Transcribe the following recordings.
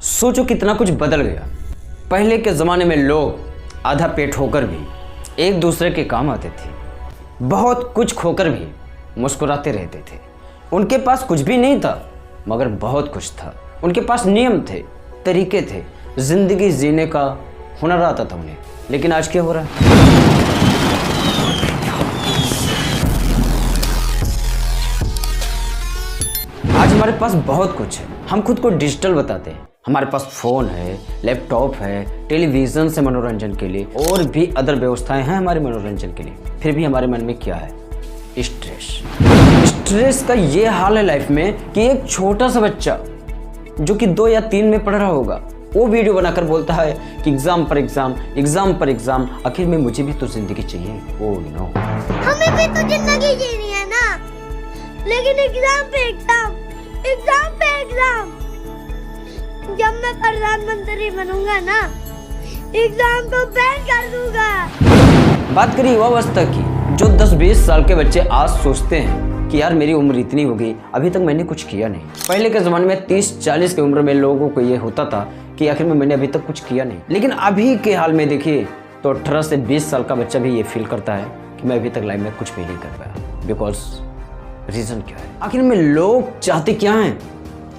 सोचो कितना कुछ बदल गया। पहले के ज़माने में लोग आधा पेट होकर भी एक दूसरे के काम आते थे, बहुत कुछ खोकर भी मुस्कुराते रहते थे। उनके पास कुछ भी नहीं था मगर बहुत कुछ था। उनके पास नियम थे, तरीके थे, ज़िंदगी जीने का हुनर आता था उन्हें। लेकिन आज क्या हो रहा है? आज हमारे पास बहुत कुछ है, हम खुद को डिजिटल बताते हैं। हमारे पास फ़ोन है, लैपटॉप है, टेलीविज़न से मनोरंजन के लिए और भी अदर व्यवस्थाएं हैं हमारे मनोरंजन के लिए। फिर भी हमारे मन में क्या है? स्ट्रेस का ये हाल है लाइफ में कि एक छोटा सा बच्चा जो कि 2 या 3 में पढ़ रहा होगा, वो वीडियो बनाकर बोलता है कि एग्जाम पर एग्जाम, एग्जाम पर एग्जाम, आखिर में मुझे भी तो जिंदगी चाहिए। ओह नो, हमें भी तो जिंदगी जीनी है ना, लेकिन एग्जाम पे एग्जाम, एग्जाम पे एग्जाम। जब मैं प्रधानमंत्री बनूंगा ना, एग्जाम को बैन कर दूंगा। बात करिए युवा अवस्था की, जो 10-20 साल के बच्चे आज सोचते हैं कि यार मेरी उम्र इतनी हो गई, अभी तक मैंने कुछ किया नहीं। पहले के ज़माने में 30-40 की उम्र में लोगों को ये होता था कि आखिर में मैंने अभी तक कुछ किया नहीं। लेकिन अभी के हाल में देखिए तो 18 से 20 साल का बच्चा भी ये फील करता है कि मैं अभी तक लाइफ में कुछ भी नहीं कर पाया। बिकॉज रीज़न क्या है? आखिर में लोग चाहते क्या हैं?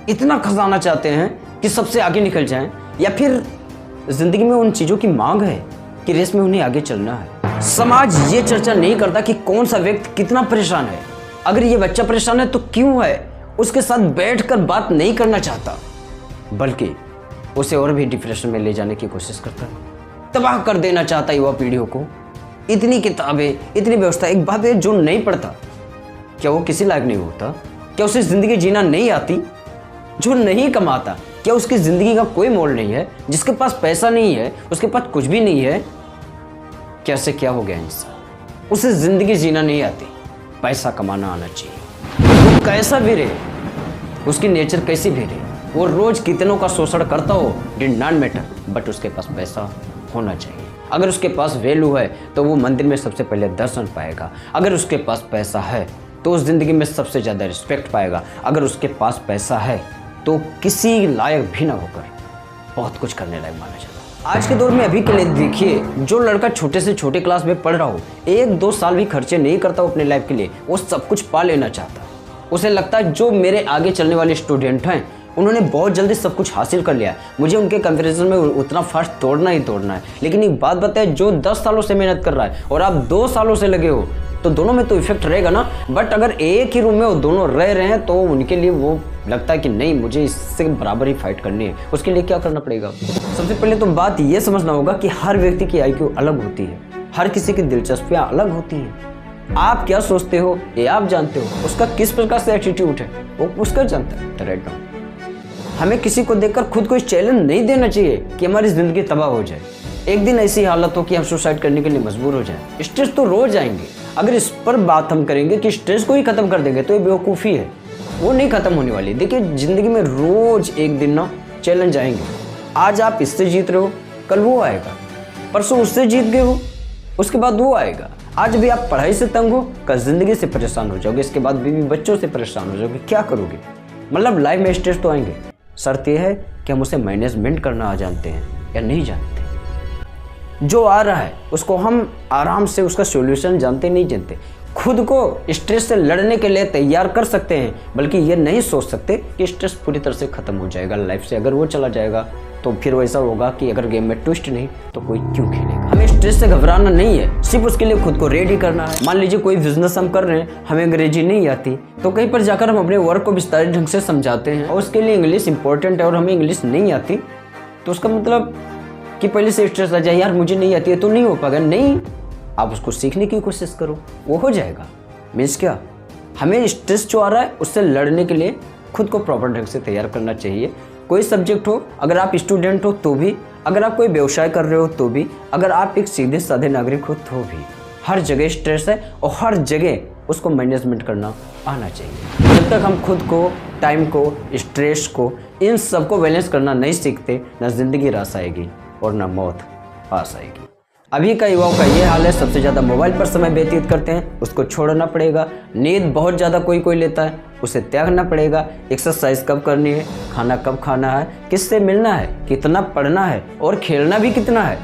इतना खजाना चाहते हैं कि सबसे आगे निकल जाएं, या फिर ज़िंदगी में उन चीज़ों की मांग है कि रेस में उन्हें आगे चलना है। समाज ये चर्चा नहीं करता कि कौन सा व्यक्ति कितना परेशान है। अगर ये बच्चा परेशान है तो क्यों है, उसके साथ बैठकर बात नहीं करना चाहता, बल्कि उसे और भी डिप्रेशन में ले जाने की कोशिश करता है, तबाह कर देना चाहता है युवा पीढ़ियों को। इतनी किताबें, इतनी व्यवस्था। एक बात है, जो नहीं पढ़ता क्या वो किसी लायक नहीं होता? क्या उसे ज़िंदगी जीना नहीं आती? जो नहीं कमाता क्या उसकी ज़िंदगी का कोई मोल नहीं है? जिसके पास पैसा नहीं है, उसके पास कुछ भी नहीं है, कैसे क्या हो गया इंसान? उसे ज़िंदगी जीना नहीं आती, पैसा कमाना आना चाहिए। वो कैसा भी रहे, उसकी नेचर कैसी भी रहे, वो रोज़ कितनों का शोषण करता हो, डिड नॉट मैटर, बट उसके पास पैसा होना चाहिए। अगर उसके पास वैल्यू है तो वो मंदिर में सबसे पहले दर्शन पाएगा। अगर उसके पास पैसा है तो उस ज़िंदगी में सबसे ज़्यादा रिस्पेक्ट पाएगा। अगर उसके पास पैसा है तो किसी लायक भी ना होकर बहुत कुछ करने लायक माना जाता। आज के दौर में अभी के लिए देखिए, जो लड़का छोटे से छोटे क्लास में पढ़ रहा हो, 1-2 साल भी खर्चे नहीं करता अपने लाइफ के लिए, वो सब कुछ पा लेना चाहता। उसे लगता है जो मेरे आगे चलने वाले स्टूडेंट हैं उन्होंने बहुत जल्दी सब कुछ हासिल कर लिया, मुझे उनके कंपैरिजन में उतना फास्ट तोड़ना ही तोड़ना है। लेकिन एक बात बताए, जो 10 सालों से मेहनत कर रहा है और आप 2 सालों से लगे हो, तो दोनों में तो इफेक्ट रहेगा ना। बट अगर एक ही रूम में वो दोनों रह रहे हैं तो उनके लिए वो लगता है कि नहीं, मुझे इससे बराबर ही फाइट करनी है। उसके लिए क्या करना पड़ेगा? सबसे पहले तो बात ये समझना होगा कि हर व्यक्ति की IQ अलग होती है, हर किसी की दिलचस्पियाँ अलग होती हैं। आप क्या सोचते हो ये आप जानते हो, उसका किस प्रकार से एटीट्यूड है वो उसका जानता है। राइट नाउ हमें किसी को देखकर खुद को इस चैलेंज नहीं देना चाहिए कि हमारी ज़िंदगी तबाह हो जाए। एक दिन ऐसी हालत हो कि हम सुसाइड करने के लिए मजबूर हो जाएं। स्ट्रेस तो रोज आएंगे। अगर इस पर बात हम करेंगे कि स्ट्रेस को ही खत्म कर देंगे तो ये बेवकूफ़ी है, वो नहीं खत्म होने वाली। देखिए ज़िंदगी में रोज एक दिन ना चैलेंज आएंगे। आज आप इससे जीत रहे हो, कल वो आएगा, परसों उससे जीत गए हो, उसके बाद वो आएगा। आज भी आप पढ़ाई से तंग हो, कल ज़िंदगी से परेशान हो जाओगे, इसके बाद बीवी बच्चों से परेशान हो जाओगे। क्या करोगे? मतलब लाइफ में स्ट्रेस तो आएंगे। शर्त यह है कि हम उसे मैनेजमेंट करना आ जानते हैं या नहीं जानते। जो आ रहा है उसको हम आराम से उसका सॉल्यूशन जानते नहीं जानते। खुद को स्ट्रेस से लड़ने के लिए तैयार कर सकते हैं, बल्कि ये नहीं सोच सकते कि स्ट्रेस पूरी तरह से ख़त्म हो जाएगा लाइफ से। अगर वो चला जाएगा तो फिर वैसा होगा कि अगर गेम में ट्विस्ट नहीं तो कोई क्यों खेलेगा। हमें स्ट्रेस से घबराना नहीं है, सिर्फ उसके लिए खुद को रेडी करना है। मान लीजिए कोई बिजनेस हम कर रहे हैं, हमें अंग्रेजी नहीं आती, तो कहीं पर जाकर हम अपने वर्क को विस्तारित ढंग से समझाते हैं और उसके लिए इंग्लिश इंपॉर्टेंट है और हमें इंग्लिश नहीं आती, तो उसका मतलब कि पहले से स्ट्रेस आ जाए, यार मुझे नहीं आती है तो नहीं हो पाएगा। नहीं, आप उसको सीखने की कोशिश करो, वो हो जाएगा। मीन्स क्या, हमें स्ट्रेस जो आ रहा है उससे लड़ने के लिए खुद को प्रॉपर ढंग से तैयार करना चाहिए। कोई सब्जेक्ट हो, अगर आप स्टूडेंट हो तो भी, अगर आप कोई व्यवसाय कर रहे हो तो भी, अगर आप एक सीधे साधे नागरिक हो तो भी, हर जगह स्ट्रेस है और हर जगह उसको मैनेजमेंट करना आना चाहिए। जब तक हम खुद को, टाइम को, स्ट्रेस को, इन सबको बैलेंस करना नहीं सीखते, ना ज़िंदगी रास आएगी और ना मौत पास आएगी। अभी का युवाओं का ये हाल है, सबसे ज़्यादा मोबाइल पर समय व्यतीत करते हैं, उसको छोड़ना पड़ेगा। नींद बहुत ज़्यादा कोई लेता है, उसे त्यागना पड़ेगा। एक्सरसाइज कब करनी है, खाना कब खाना है, किससे मिलना है, कितना पढ़ना है और खेलना भी कितना है,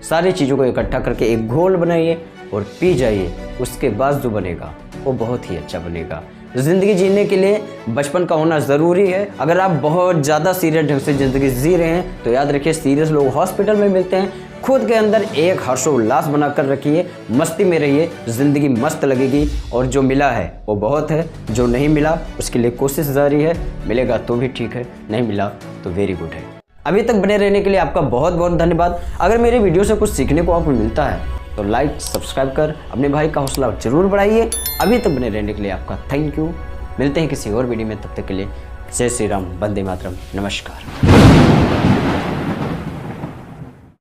सारी चीज़ों को इकट्ठा करके एक घोल बनाइए और पी जाइए। उसके बाद जो बनेगा वो बहुत ही अच्छा बनेगा। ज़िंदगी जीने के लिए बचपन का होना ज़रूरी है। अगर आप बहुत ज़्यादा सीरियस ढंग से ज़िंदगी जी रहे हैं तो याद रखिए, सीरियस लोग हॉस्पिटल में मिलते हैं। खुद के अंदर एक हर्षोल्लास बना कर रखिए, मस्ती में रहिए, ज़िंदगी मस्त लगेगी। और जो मिला है वो बहुत है, जो नहीं मिला उसके लिए कोशिश जारी है। मिलेगा तो भी ठीक है, नहीं मिला तो वेरी गुड है। अभी तक बने रहने के लिए आपका बहुत बहुत धन्यवाद। अगर मेरे वीडियो से कुछ सीखने को आपको मिलता है तो लाइक सब्सक्राइब कर अपने भाई का हौसला जरूर बढ़ाइए। अभी तक बने रहने के लिए आपका थैंक यू। मिलते हैं किसी और वीडियो में, तब तक के लिए जय श्री राम, वंदे मातरम, नमस्कार।